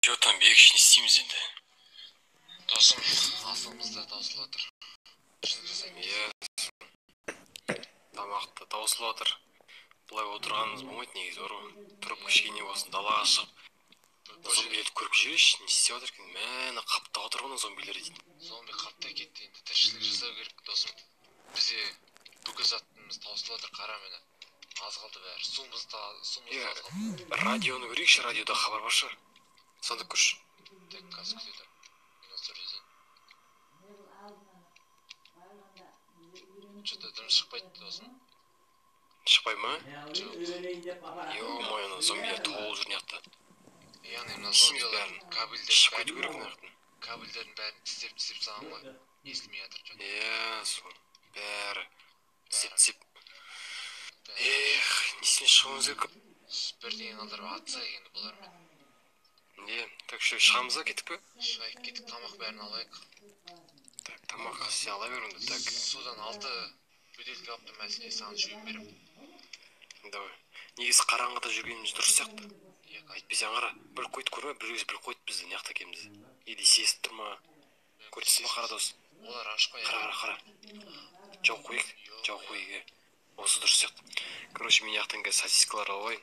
Че там бекіш не істейміз енді? Досым, асылымызда таусылып отыр. Иә, тамақты таусылып отыр. Бұлай отырғанымыз болмайды негізі, бар ғой. Тұрып кішкене болсын далаға шығып, зомбилерді көріп жүрейші, не істеп отыр екен? Мәні қаптап отыр ғой зомбилер дейді. Зомби қаптай кетті, енді тіршілік жасау керек, досым. Бізде бүкіл затымыз таусылып отыр, қара мені. Аз қалды бәрі, суымыз да аз қалды. Радионы көрейікші, радиода хабар бар шығар. Сонда көрші. Так, қазір күте тұр. Что-то дым шықпайды, досым. Шықпай ма? Жоқ. Ё-мое, ана зомбилер толып жүр неяқта. Яғни мына зомбилар кабельдердің бәрін тістеп салған ғой. Естілмей жатыр. Иә, сол. Бәрі тістеп. Эх, несіне шығуымыз керек. Бірдеңе қалдырып атса егенді бұлармен. Не, так что шығамыз ба, кеттік пе? Шығайық, кеттік, тамақ бәрін алайық. Так, тамақ сен ала бер онда, так. Судан 6 бөтелке алып тұрмын, мәселе саған жуып берем. Давай. Негізі қараңғыда жүргеніміз дұрыс сияқты. Айтпесең қара, бір қойды көрме, бір өзі бір қойды бізді неяқта екенімізді. Или сесіп тұр ма? Көрсетсің ба, қара дос? Олар ашпай. Қара. Жау қойық. Осы дұрыс сияқты. Короче, мен яқтан қазір сосискалар алайын.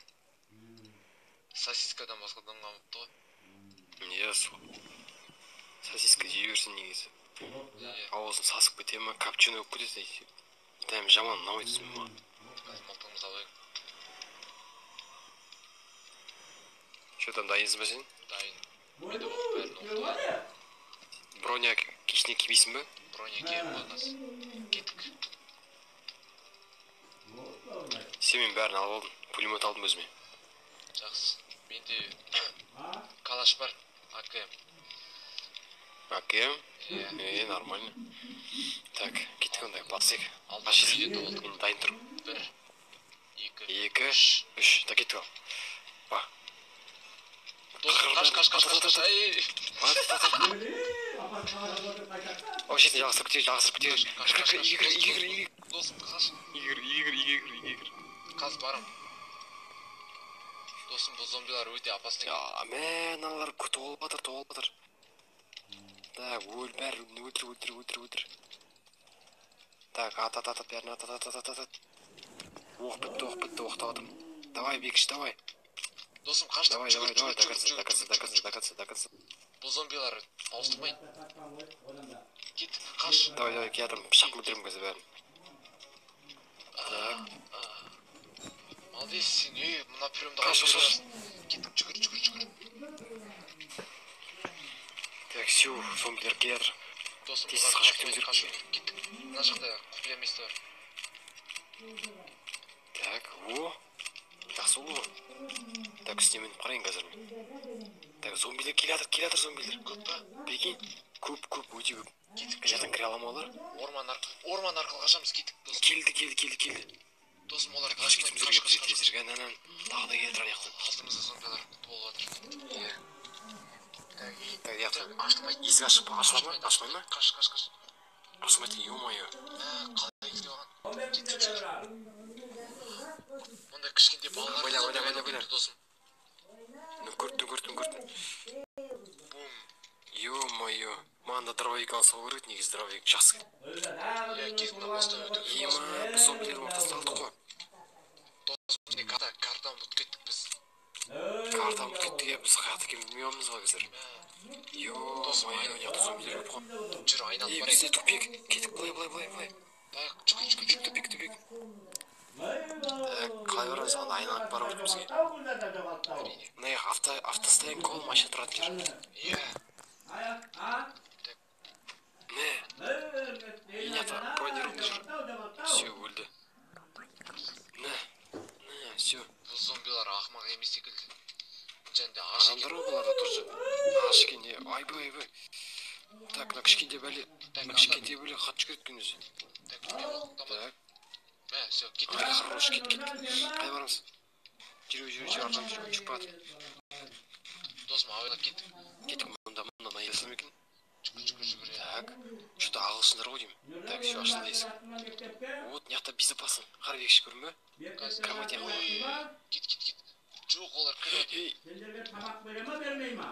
Сосискадан басқадан қалыпты ғой. Иә, сол. Сосиска жей берсін негізі. Ауызын сасып кете ма, копченый болып кетеді. Тәйім жаман ұнамайды түсін ма? Қазір мылтығымызды алайық. Что там, дайынсың ба сен? Дайын. Менде оқып бәрін оқып. Броня кешіне кимейсің ба? Броня киіп қойғаныз. Кеттік. Сен мен бәрін алып алдым. Пулемет алдым өзіме. Жақсы. Менде калаш бар. АКМ. АКМ? Нормально. Так, кеттік ондай, батысек. Алдымыз үйде болдық. Мен дайын тұрмын. 1, 2, 3. Так, кеттік ал. Ба. Қаш. О, шетін жалғыстырып кетер. Игір. Досым, қаш. Игір. Қазір барам. Досым, бұл зомбилар өте опасный. Мен аналар толып жатыр. Так, өл бәрі өлтір. Так, ат, бәрін ат. Оқ бітті, оқтап атым. Давай, бекіш, давай. Досым, қашты. Давай, докатсы. Бұл зомбилар ауыстырмайды. Кеттік, қаш. Давай, кетім, пышақ мүдірім көзі бәрін. Так. Молодец, сен, мына приемды қаш. Кеттік, жүгір. Так, все, зомбилер келер. Досым, тез қашып кетеміз керек. кеттік. Мына жақта құпия место бар. Так, жақсы ғой. Так, үстемен қарайын қазір мен. Так, зомбилер келатыр зомбилер. Көп па? Прикинь, көп, өте көп. Кеттік. Жақтан кіре ала ма олар? Орман арқылы қашамыз, кеттік, досым. Келді. Досым, олар Қашып кетіміз керек тезірге, анан. Тағы да келтір аяқтан. Алдымызда зомбилар толып жатыр. Так, аяқтан. Ашылмайды. Есік ашылмай ма? Қаш. Ашылмайды, ё-моё. Қалай кетіп алған? Кеттік, жүгір. Онда кішкенде балалар. Ойла. Досым. Ну, көрттім. Бум. Ё-моё. Манда дровик алса көрет, негізі дровик жақсы. Кеттік, мостан өтіп. Ема, біз зомбилердің ортасында алдық қой. Досым, картан бұт кеттік біз. Картан бұт кеттік, біз қаяқты кем білмейміз ғой қазір. Ё-моё, неғды зомбилер көп қой. Жүр, айналып барайық. Бізде тупик, кеттік, былай. Жүгір. Тупик. Қалай барамыз, анда айналып бару керек бізге. Мына автостоянка ол машина тұратын жер. Инята, бронированный жүр. Все, өлді. Все. Бұл зомбилар ақымақ емес секілді. Және Адамдар ғой бұларда тұршы. Кішкенде, айбай. Так, мына кішкенде бәле хат жүгіреткен өзі. Так. Все, кеттік. Хорош, кет. Қай барамыз? Жүр, артам жүріп баратым. Досым, авайлап кеттік. Кеттік, мұнда найылсам екен. Жүгір. Так, что-то ағылшындар ғой деймін. Так, все, ашылды есік. Вот, неяқта безопасын. Қара бекші көрін бе? Кровать яқын. Кет. Жоқ, олар кіреді.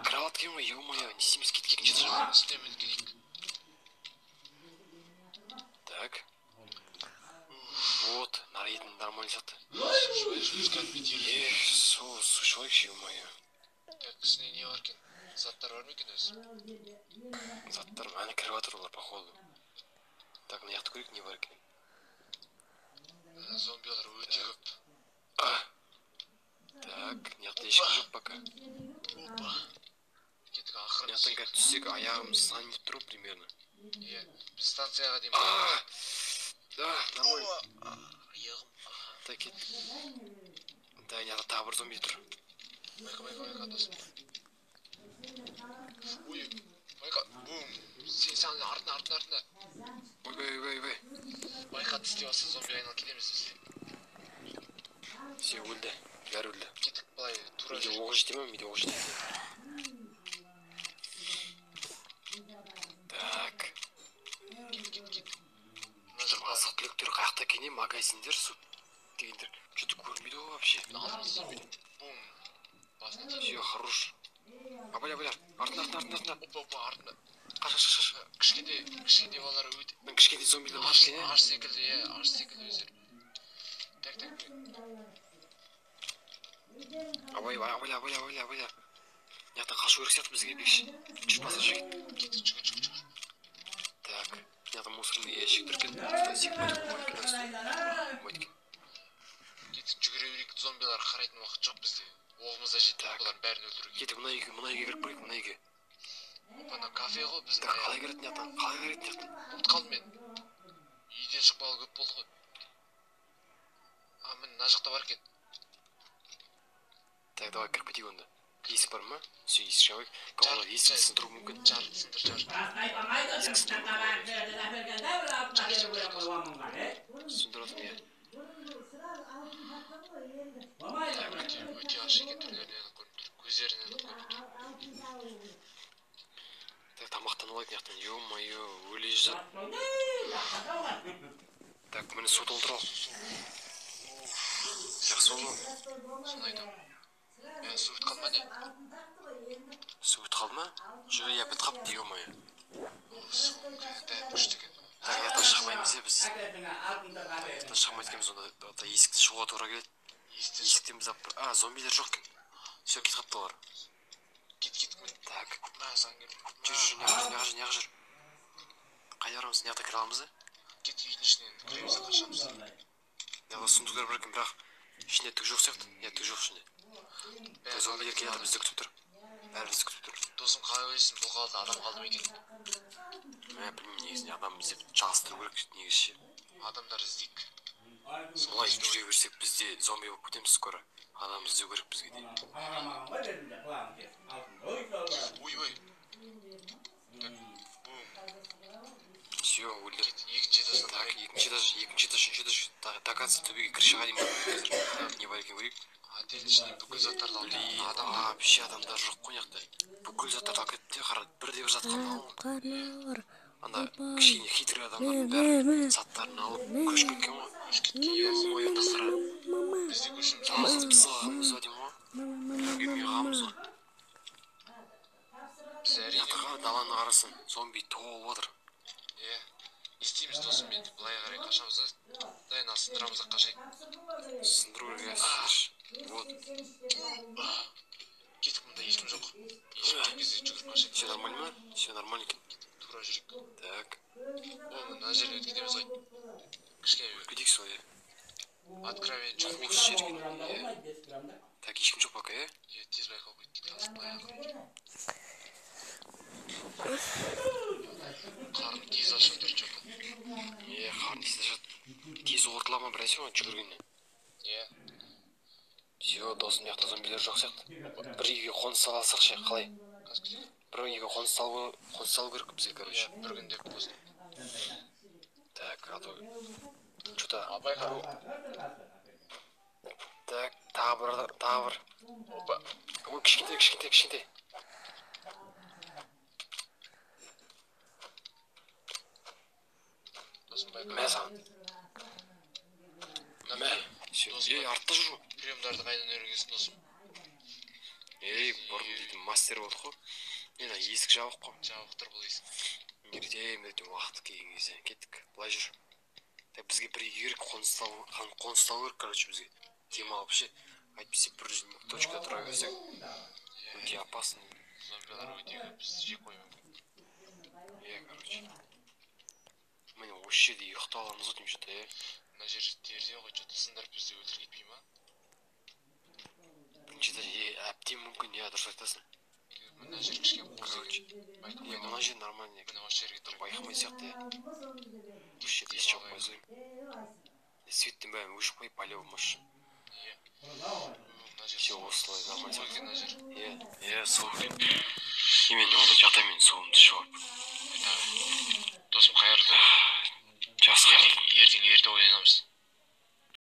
Кровать Яқтық ең ғой, ё-моё, не істейміз, кетке екінші этажға. Үстіне келейік. Так. Вот, нарайтын нормально сияқты. Су ішіп ё-моё. Так, үстіне не бар екен? Заттар бар ма екен өзі? Заттар мәні кіріп жатыр олар, походу. Так, мына жақты көрейік, не бар екен. Зомбилар өте көп. Так, мына жақта ешкім жоқ пока. Опа. Кеттік ақырын. Мына жақтан кәп түссек, аяғымыз санып тұру примерно. Иә, біз станцияға дейін. Да, нормально. Аяғым. Так, кет. Да, мына жақта тағы бір зомби тұр. Байқа, досым. Ой, байқа, бум. Сен артында. Ой. Байқа тісте басы зомби айналып кетеміз біз. Все, өлді. Бәрі өлді. Кеттік былай, тура Үйде жүр. оғы жете ма? Үйде оғы жете. Так. Кет. Азық түліктер қаяқта екен, магазиндер, суп дегендер. Что-то көрмейді ғой вообще. Алдымыз зомби. Бум. Басына тиіп. Все, хорош. Абайла. Артына. Опа, артында. Қаш. Кішкентай балалар өте. Кішкентай зомбилер бар екен, Аш секілді өздері. Так. Абайла. Мынаяқтан қашу керек сияқты бізге бекші. Жүр баса жүр. Кеттік, жүгір. Так, мынаяқта мусорный ящик тұр екен. Кеттік, жүгіре берейік, зомбилар қарайтын уақыт жоқ бізде. Оғымызда жетті, бұлардың бәрін өлтіруге. Кетіп, мына үйге кіріп көрейік, мына үйге. Опа, кафе ғой біздің. Так, қалай кіретін мынаяқтан? Ұмытып қалдым мен. Үйден шықпалы көп болды ғой. Міне, мына жақта бар екен. Так, давай кіріп кетейік онда. Есік бар ма? Все, есік жабайық. Қалғандар есік сындыру мүмкін. Жар. Сындыратын, иә. Өте аш екен, түрлерінен көрініп тұр. Көздерінен көрініп тұр. Так, тамақтан алайық мынаяқтан. Ё-моё, өле жатыр. Так, міне су толтыралық. Жақсы болды. Соны айтам. Су өтіп қалма не? Су өтіп қалды ма? Жоқ, иә, бітіп қалыпты, ё-моё. Дәп күшті екен. Так, мынаяқтан шықпаймыз, иә, біз. Мынаяқтан шықпайды екенбіз, онда есіктен шығуға тура келеді. Есіктен біз алып бір... зомбилер жоқ екен. Все, кетіп қалыпты олар. Кеттік мен. Так. Маған кел. Жүр, неғып жүр. Қайда барамыз, мына жақта кіре аламыз, да? Кеттік үйдің ішінен кіреміз де қашамыз. Мына сундуктар бар екен, бірақ ішінде түк жоқ сияқты. Иә, түк жоқ ішінде. Зомбилер келеді, бізді күтіп тұр. Бәрі бізді күтіп тұр. Досым, қалай ойлайсың, бұл қалада адам қалды ма екен? Білмеймін, негізінде адам іздеп жалғастыру керек негізше. Адамдар іздейік. Бұлай жүре берсек бізде зомби болып кетеміз скоро. Адам іздеу керек бізге дейін. Ой. Все, өлді. Екінші этаждан. Так, екінші этаж, үшінші этаж. Докатсы төбеге крышаға дейін қазір. Не бар екен көрейік. Отель ішінен бүкіл заттарды алды. Вообще адамдар жоқ қой мынаяқта. Бүкіл заттарды алып кетті, қара бірде бір зат қалмаған. Анда кішкене хитрый адамдардың бәрі заттарын алып көшіп кеткен ғой. Ой, онда қара. Бізде көшіміз. Пысығамыз ба деймін ғой. Үймеғамыз ғой. Біз әрине. Мынаяқта даланы қарасын, зомби толып отыр. Иә. Не істейміз досым, енді былай қарай қашамыз да. Дайын сындырамыз да қашайық. Сындыру керек әсірш. Вот. Кеттік, мұнда ешкім жоқ. Ешкім жоқ кезде жүгіріп қашайық. Все нормально ма? Все нормально екен. Тура жүрейік. Так. Мына жерден өтіп кетеміз ғой. Кішкене Өткедейік сол, иә. откровенно жүрмейік. Осы жерге. Так, ешкім жоқ пока, иә? Иә, тез байқау кетті. Қарны тез ашып тұр жоқ. Иә, қарны тез ашады. Тез ортыла ма біресе ма жүгіргеннен? Иә. Все, досым, мияқта зомбилер жоқ сияқты. Бір үйге қоныс сала алсақ ше, қалай? Бір үйге қоныс салу керек бізге, короче. Бір күндеп болсын. Так, а то... Что-то... Байқа. Так, тағы бір. Опа. Ой, кішкентай. Досым, байқа. Мә саған. Мә, артта жүру. Приемдарды қайдан өргесін досым. бұрын дейтін мастер болдық қой. Ана есік жабық қой. Жабық тұр бұл есік. Ертең уақыт келген кезде кеттік. Былай жүр. Бізге бір үй керек, қоныстау керек, короче, бізге. Демалып ше. Әйтпесе бір точка тұра берсек, өте опасно. Зомбилар өте көп, бізді жеп қоюы мүмкін. Короче. Міне осы жерде ұйықтап аламыз ғой деймін что-то, Мына жер терезе ғой, что-то сындырып бізді өлтіріп кетпей ма? Біріншіде әбден мүмкін, дұрыс айтасың. Мына жер кішкене Короче. Мына жер нормальный. Міне осы жерге тұрып байқамай сияқты. Осы жерде еш жоқ қойыз ғой. Светтің бәрін өшіп қойып, по-любому может. Все осылай нормально сияқты. Сол екен. Мен онда жатамын, суымды ішіп. Досым қайырлы. Жақсы қайырлы. Ертең ерте оянамыз.